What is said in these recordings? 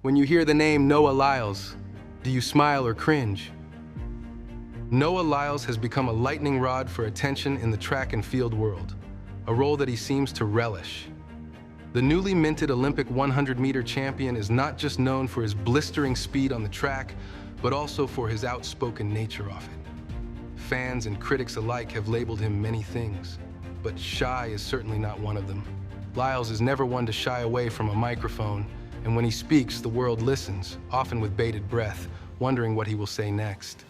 When you hear the name Noah Lyles, do you smile or cringe? Noah Lyles has become a lightning rod for attention in the track and field world, a role that he seems to relish. The newly minted Olympic 100-meter champion is not just known for his blistering speed on the track, but also for his outspoken nature of it. Fans and critics alike have labeled him many things, but shy is certainly not one of them. Lyles is never one to shy away from a microphone, and when he speaks, the world listens, often with bated breath, wondering what he will say next.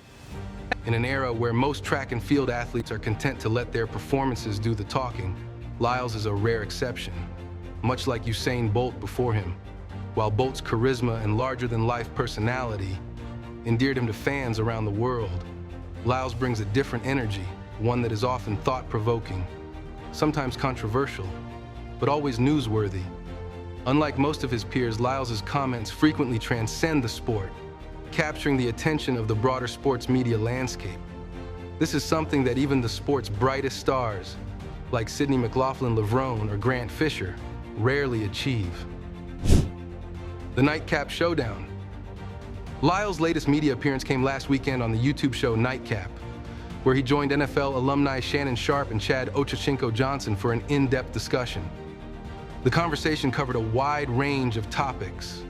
In an era where most track and field athletes are content to let their performances do the talking, Lyles is a rare exception, much like Usain Bolt before him. While Bolt's charisma and larger-than-life personality endeared him to fans around the world, Lyles brings a different energy, one that is often thought-provoking, sometimes controversial, but always newsworthy. Unlike most of his peers, Lyles' comments frequently transcend the sport, capturing the attention of the broader sports media landscape. This is something that even the sport's brightest stars, like Sydney McLaughlin-Levrone or Grant Fisher, rarely achieve. The Nightcap Showdown. Lyles' latest media appearance came last weekend on the YouTube show Nightcap, where he joined NFL alumni Shannon Sharpe and Chad Ochocinco-Johnson for an in-depth discussion. The conversation covered a wide range of topics,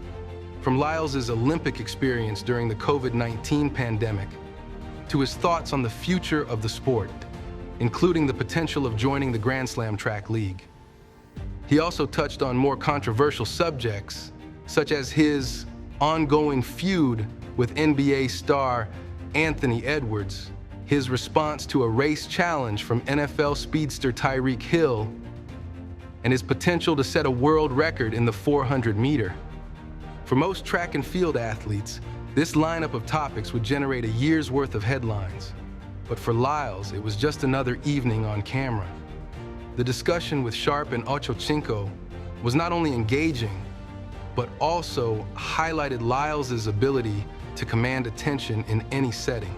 from Lyles' Olympic experience during the COVID-19 pandemic to his thoughts on the future of the sport, including the potential of joining the Grand Slam Track League. He also touched on more controversial subjects, such as his ongoing feud with NBA star Anthony Edwards, his response to a race challenge from NFL speedster Tyreek Hill, and his potential to set a world record in the 400-meter. For most track and field athletes, this lineup of topics would generate a year's worth of headlines. But for Lyles, it was just another evening on camera. The discussion with Sharpe and Ochocinco was not only engaging, but also highlighted Lyles' ability to command attention in any setting.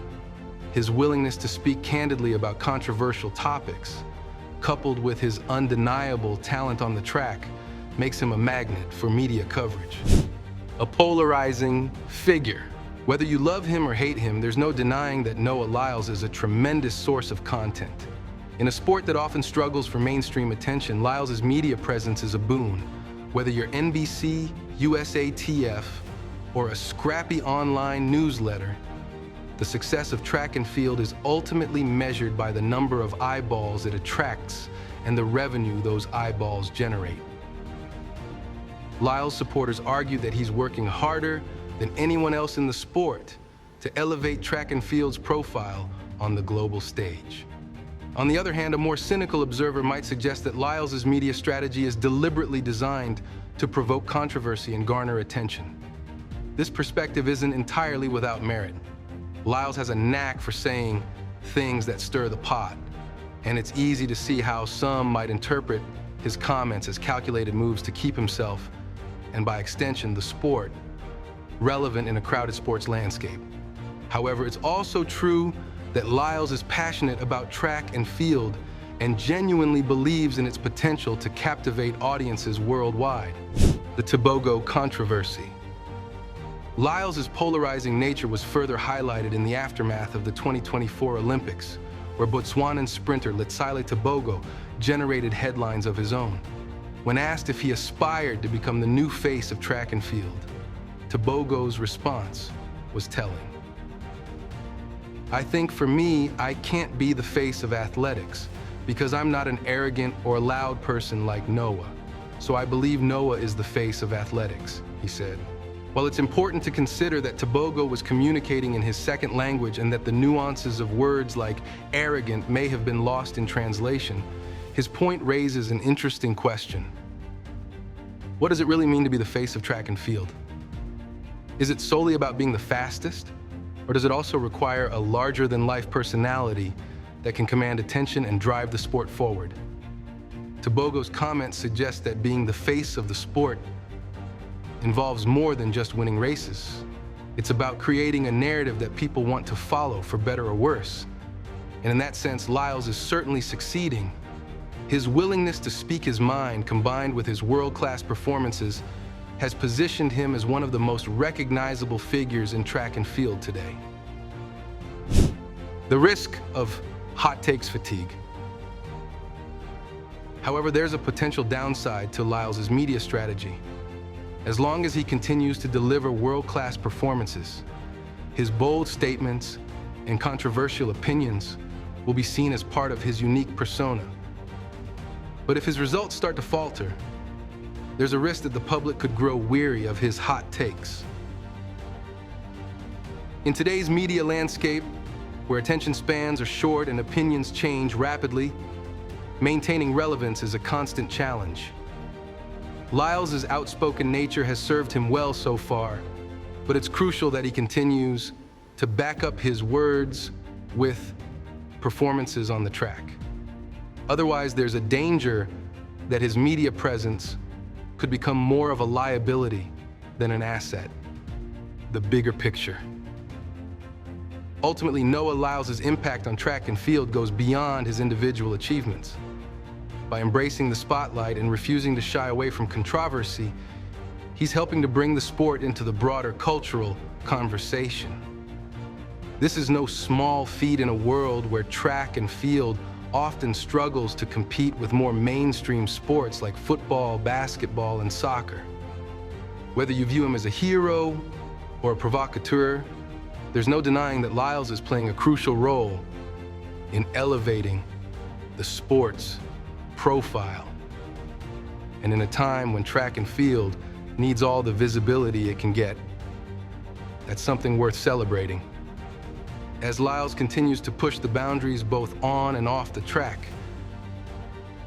His willingness to speak candidly about controversial topics, coupled with his undeniable talent on the track, makes him a magnet for media coverage. A polarizing figure. Whether you love him or hate him, there's no denying that Noah Lyles is a tremendous source of content. In a sport that often struggles for mainstream attention, Lyles' media presence is a boon. Whether you're NBC, USATF, or a scrappy online newsletter, the success of track and field is ultimately measured by the number of eyeballs it attracts and the revenue those eyeballs generate. Lyles supporters argue that he's working harder than anyone else in the sport to elevate track and field's profile on the global stage. On the other hand, a more cynical observer might suggest that Lyles' media strategy is deliberately designed to provoke controversy and garner attention. This perspective isn't entirely without merit. Lyles has a knack for saying things that stir the pot, and it's easy to see how some might interpret his comments as calculated moves to keep himself, and by extension, the sport, relevant in a crowded sports landscape. However, it's also true that Lyles is passionate about track and field and genuinely believes in its potential to captivate audiences worldwide. The Tebogo controversy. Lyles' polarizing nature was further highlighted in the aftermath of the 2024 Olympics, where Botswanan sprinter Letsile Tebogo generated headlines of his own. When asked if he aspired to become the new face of track and field, Tebogo's response was telling. I think for me, I can't be the face of athletics because I'm not an arrogant or loud person like Noah. So I believe Noah is the face of athletics, he said. While it's important to consider that Tebogo was communicating in his second language and that the nuances of words like arrogant may have been lost in translation, his point raises an interesting question. What does it really mean to be the face of track and field? Is it solely about being the fastest? Or does it also require a larger-than-life personality that can command attention and drive the sport forward? Tebogo's comments suggest that being the face of the sport involves more than just winning races. It's about creating a narrative that people want to follow, for better or worse. And in that sense, Lyles is certainly succeeding. His willingness to speak his mind, combined with his world-class performances, has positioned him as one of the most recognizable figures in track and field today. The risk of hot takes fatigue. However, there's a potential downside to Lyles' media strategy. As long as he continues to deliver world-class performances, his bold statements and controversial opinions will be seen as part of his unique persona. But if his results start to falter, there's a risk that the public could grow weary of his hot takes. In today's media landscape, where attention spans are short and opinions change rapidly, maintaining relevance is a constant challenge. Lyles' outspoken nature has served him well so far, but it's crucial that he continues to back up his words with performances on the track. Otherwise, there's a danger that his media presence could become more of a liability than an asset. The bigger picture. Ultimately, Noah Lyles' impact on track and field goes beyond his individual achievements. By embracing the spotlight and refusing to shy away from controversy, he's helping to bring the sport into the broader cultural conversation. This is no small feat in a world where track and field often struggles to compete with more mainstream sports like football, basketball, and soccer. Whether you view him as a hero or a provocateur, there's no denying that Lyles is playing a crucial role in elevating the sport's profile. And in a time when track and field needs all the visibility it can get, that's something worth celebrating. As Lyles continues to push the boundaries both on and off the track,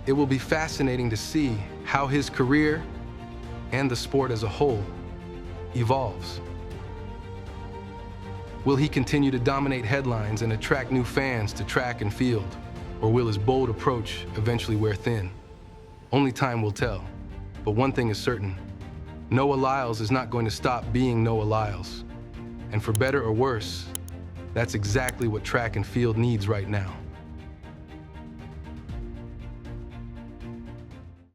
it will be fascinating to see how his career and the sport as a whole evolves. Will he continue to dominate headlines and attract new fans to track and field? Or will his bold approach eventually wear thin? Only time will tell. But one thing is certain, Noah Lyles is not going to stop being Noah Lyles. And for better or worse, that's exactly what track and field needs right now.